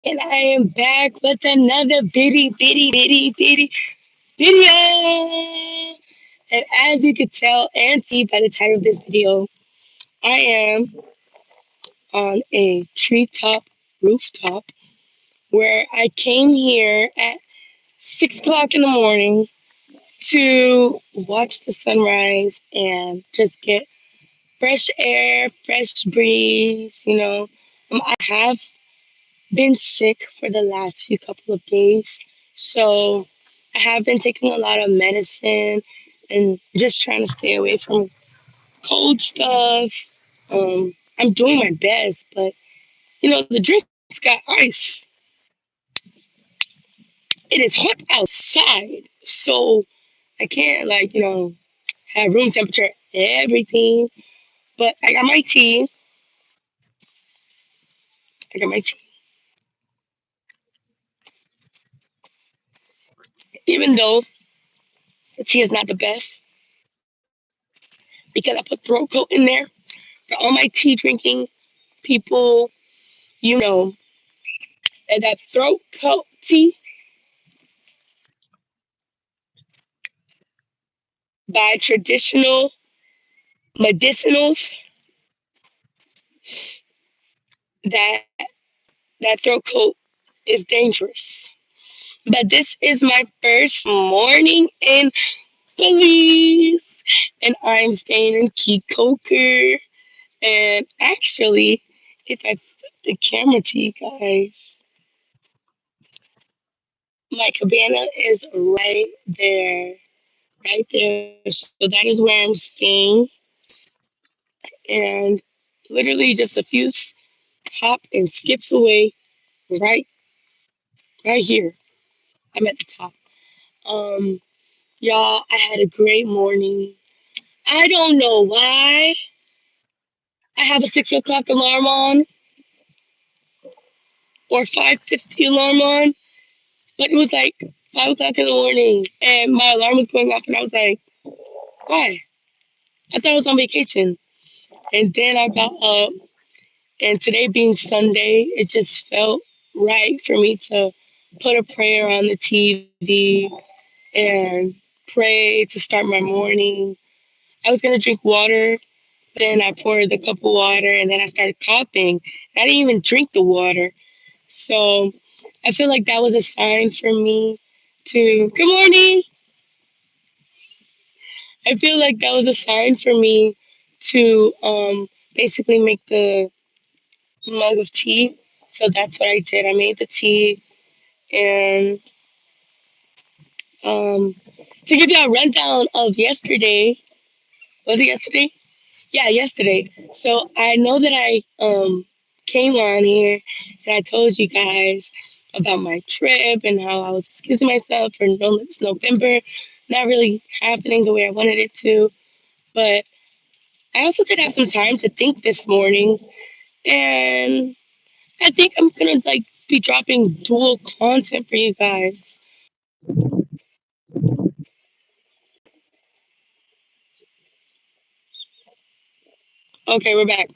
And I am back with another bitty video. And as you could tell and see by the title of this video, I am on a treetop rooftop where I came here at 6 o'clock in the morning to watch the sunrise and just get fresh air, fresh breeze. I have been sick for the last few couple of days. So I have been taking a lot of medicine and just trying to stay away from cold stuff. I'm doing my best, but the drinks got ice. It is hot outside. So I can't have room temperature everything. But I got my tea. I got my tea. Even though the tea is not the best because I put throat coat in there for all my tea drinking people, you know, and that throat coat tea by traditional medicinals, that that throat coat is dangerous. But this is my first morning in Belize, and I'm staying in Key Coker. And actually, if I flip the camera to you guys, my cabana is right there. So that is where I'm staying, and literally just a few hop and skips away, right, right here. I'm at the top. Um, y'all, I had a great morning. I don't know why I have a 6 o'clock alarm on or 5:50 alarm on, but it was like 5 o'clock in the morning, and my alarm was going off, and I was like, why? I thought I was on vacation, and then I got up, and today being Sunday, it just felt right for me to put a prayer on the TV and pray to start my morning. I was gonna drink water, then I poured the cup of water, and then I started coughing. I didn't even drink the water, so I feel like that was a sign for me to. Good morning. I feel like that was a sign for me to basically make the mug of tea. So that's what I did. I made the tea, and um, to give you a rundown of yesterday, was it yesterday? Yeah, yesterday. So I know that I came on here and I told you guys about my trip and how I was excusing myself for November not really happening the way I wanted it to. But I also did have some time to think this morning, and I think I'm gonna be dropping dual content for you guys. Okay, we're back.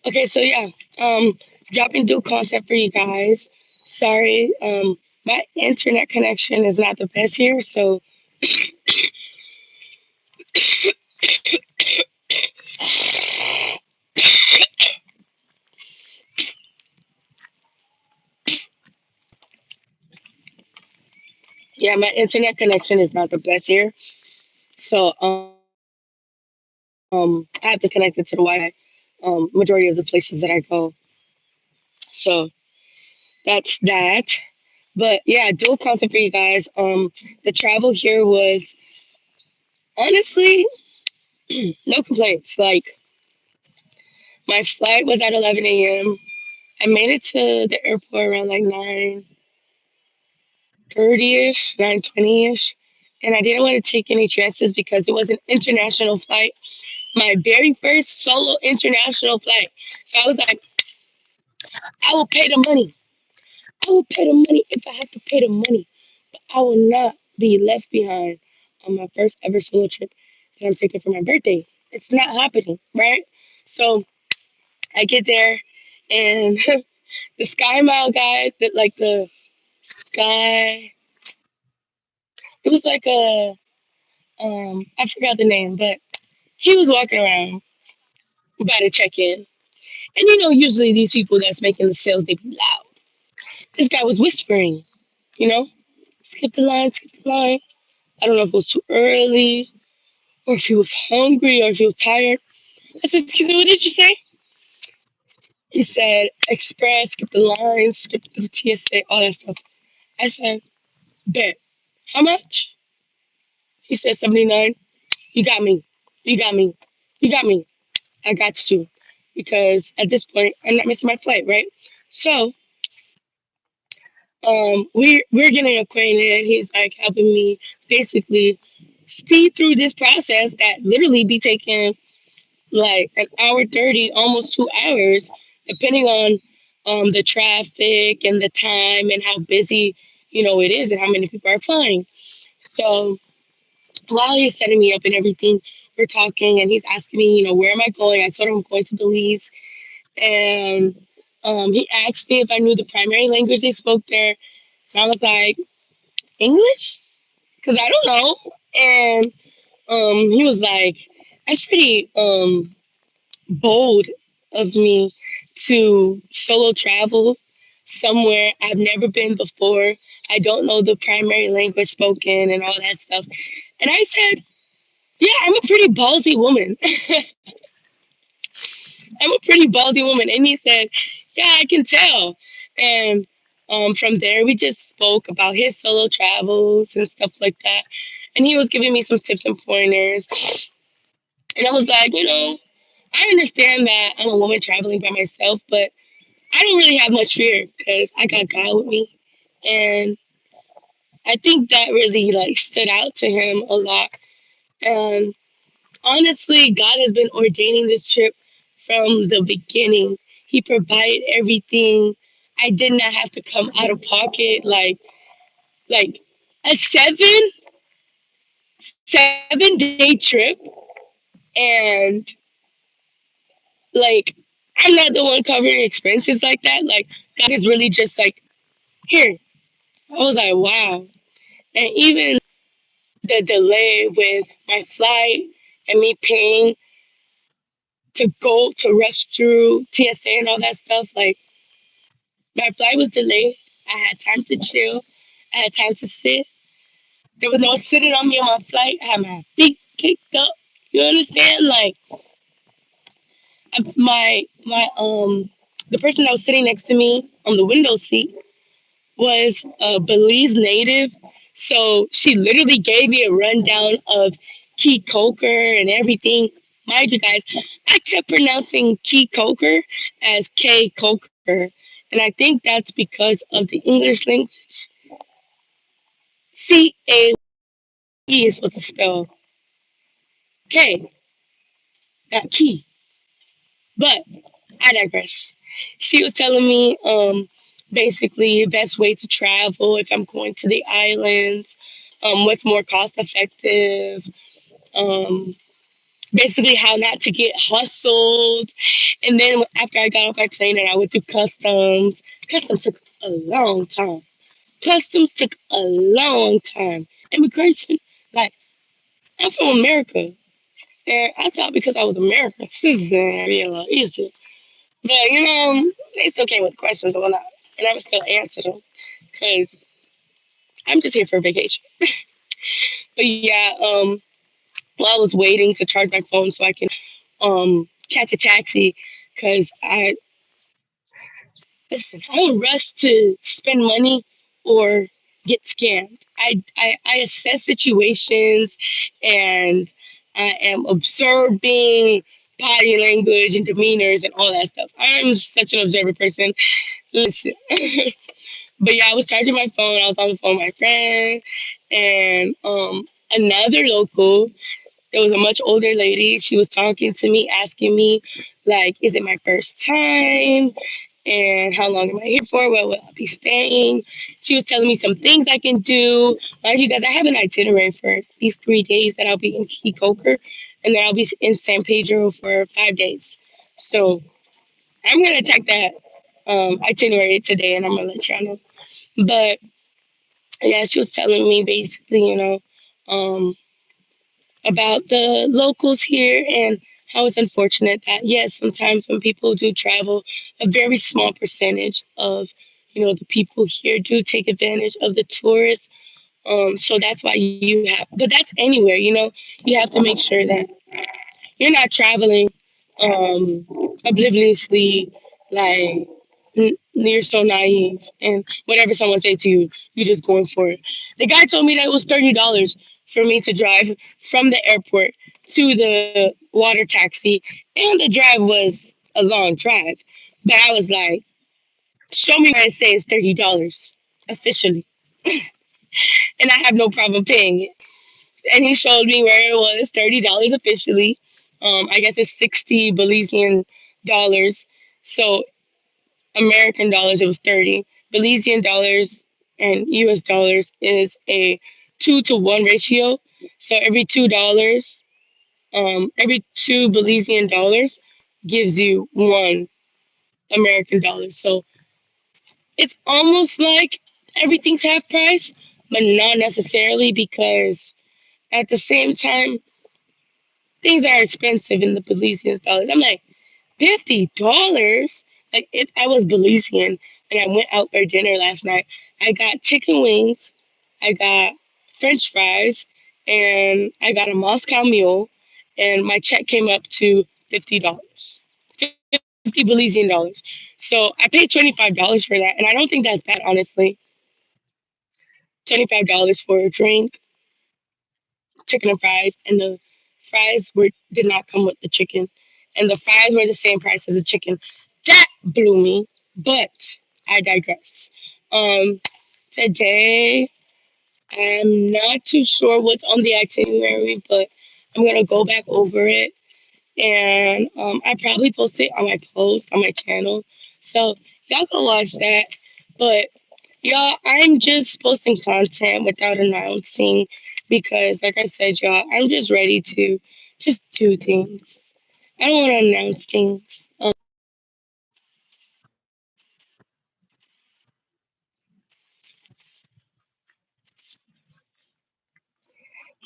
Okay, so yeah, um, dropping dual content for you guys. Sorry, my internet connection is not the best here, so yeah, my internet connection is not the best here. So I have this connected to the Wi-Fi, majority of the places that I go. So that's that. But yeah, dual content for you guys. The travel here was honestly no complaints. Like my flight was at 11 a.m. I made it to the airport around like 9:30 ish, 9:20 ish, and I didn't want to take any chances because it was an international flight, my very first solo international flight. So I was like, I will pay the money. I will pay the money if I have to pay the money, but I will not be left behind on my first ever solo trip that I'm taking for my birthday. It's not happening, right? So I get there, and the Sky Mile guy that like the guy. It was like a I forgot the name, but he was walking around by the check-in, and usually these people that's making the sales they be loud. This guy was whispering, you know, skip the line, skip the line. I don't know if it was too early, or if he was hungry, or if he was tired. I said, excuse me, what did you say? He said, express, skip the line, skip the TSA, all that stuff. I said, bet. How much? He said, 79. You got me. You got me. You got me. I got you. Because at this point, I'm not missing my flight, right? So, we're getting acquainted. He's like helping me basically speed through this process that literally be taking like an hour 30, almost 2 hours, depending on the traffic and the time and how busy it is and how many people are flying. So while he's setting me up and everything, we're talking and he's asking me, where am I going? I told him I'm going to Belize, and he asked me if I knew the primary language they spoke there, and I was like, English, because I don't know, and he was like, that's pretty bold of me to solo travel somewhere I've never been before. I don't know the primary language spoken and all that stuff. And I said, yeah, I'm a pretty ballsy woman. I'm a pretty ballsy woman. And he said, yeah, I can tell. And from there, we just spoke about his solo travels and stuff like that. And he was giving me some tips and pointers. And I was like, I understand that I'm a woman traveling by myself, but I don't really have much fear because I got God with me. And I think that really like stood out to him a lot. And honestly, God has been ordaining this trip from the beginning. He provided everything. I did not have to come out of pocket like a 7 day trip, and like I'm not the one covering expenses like that. Like God is really just like here. I was like, wow. And even the delay with my flight and me paying to go to rush through TSA and all that stuff, like my flight was delayed. I had time to chill. I had time to sit. There was no sitting on me on my flight. I had my feet kicked up. You understand? Like the person that was sitting next to me on the window seat was a Belize native. So she literally gave me a rundown of Key Coker and everything. Mind you guys, I kept pronouncing Key Coker as K Coker. And I think that's because of the English language. C-A-E is supposed to spell K, not Key. But I digress. She was telling me basically the best way to travel if I'm going to the islands, what's more cost effective, um, basically how not to get hustled. And then after I got off my plane and I went through customs, customs took a long time. Customs took a long time. Immigration, like I'm from America. And I thought because I was American citizen, I'd be a little easy. But they still came with questions and whatnot, and I would still answer them because I'm just here for a vacation. But yeah, while I was waiting to charge my phone so I can catch a taxi, because I don't rush to spend money or get scammed. I assess situations and I am observing body language and demeanors and all that stuff. I'm such an observant person. Listen. But yeah, I was charging my phone. I was on the phone with my friend and another local. It was a much older lady. She was talking to me, asking me, like, is it my first time? And how long am I here for? Where will I be staying? She was telling me some things I can do. Mind you guys, I have an itinerary for these 3 days that I'll be in Kikoker, and then I'll be in San Pedro for 5 days. So I'm gonna attack that. itinerary today, and I'm gonna let y'all know. But yeah, she was telling me basically, um, about the locals here and how it's unfortunate that yes, sometimes when people do travel, a very small percentage of the people here do take advantage of the tourists. So that's why you have, but that's anywhere. You have to make sure that you're not traveling um, obliviously, like you're so naive, and whatever someone say to you, you're just going for it. The guy told me that it was $30 for me to drive from the airport to the water taxi, and the drive was a long drive. But I was like, show me where it says $30 officially, and I have no problem paying it. And he showed me where it was $30 officially. I guess it's 60 Belizean dollars. So American dollars, it was 30. Belizean dollars and US dollars is a 2-to-1 ratio. So every two Belizean dollars gives you one American dollar. So it's almost like everything's half price, but not necessarily because at the same time, things are expensive in the Belizean dollars. I'm like, $50? Like if I was Belizean and I went out for dinner last night, I got chicken wings, I got French fries, and I got a Moscow mule, and my check came up to $50. 50 Belizean dollars. So I paid $25 for that, and I don't think that's bad, honestly. $25 for a drink, chicken and fries, and the fries were did not come with the chicken, and the fries were the same price as the chicken. That blew me, but I digress. Um, Today I'm not too sure what's on the itinerary, but I'm gonna go back over it, and I probably post it on my post on my channel, so y'all go watch that. But y'all, I'm just posting content without announcing because, like I said, y'all, I'm just ready to just do things. I don't want to announce things.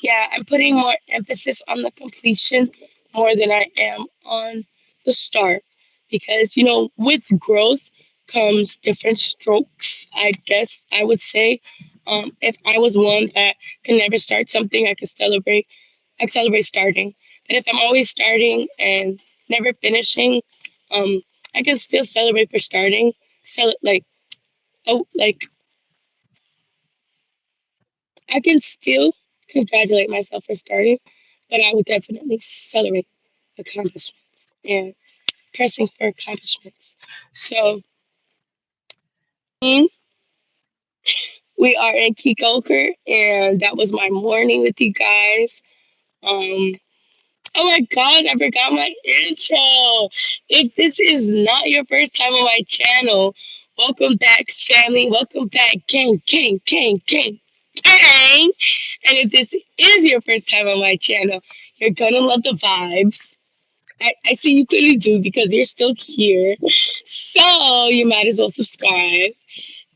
Yeah, I'm putting more emphasis on the completion more than I am on the start because, with growth comes different strokes, I guess I would say. If I was one that can never start something, I celebrate starting. But if I'm always starting and never finishing, um, I can still celebrate for starting. Like, oh, like I can still congratulate myself for starting, but I would definitely celebrate accomplishments and pressing for accomplishments. So we are in Kikoker, and that was my morning with you guys. Um, Oh my God, I forgot my intro. If this is not your first time on my channel, welcome back, family. Welcome back, gang. And if this is your first time on my channel, you're gonna love the vibes. I see you clearly do because you're still here. So you might as well subscribe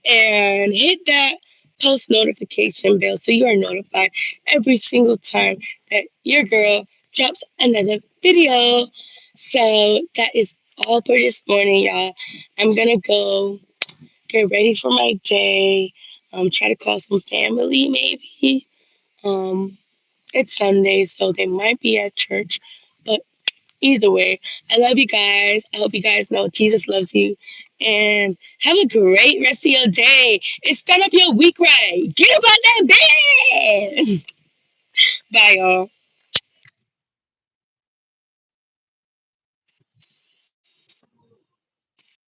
and hit that post notification bell so you are notified every single time that your girl drops another video. So that is all for this morning, y'all. I'm gonna go get ready for my day. Try to call some family maybe. Um, it's Sunday, so they might be at church, but either way, I love you guys. I hope you guys know Jesus loves you. And have a great rest of your day. And start up your week right. Get up out that bed. Bye, y'all.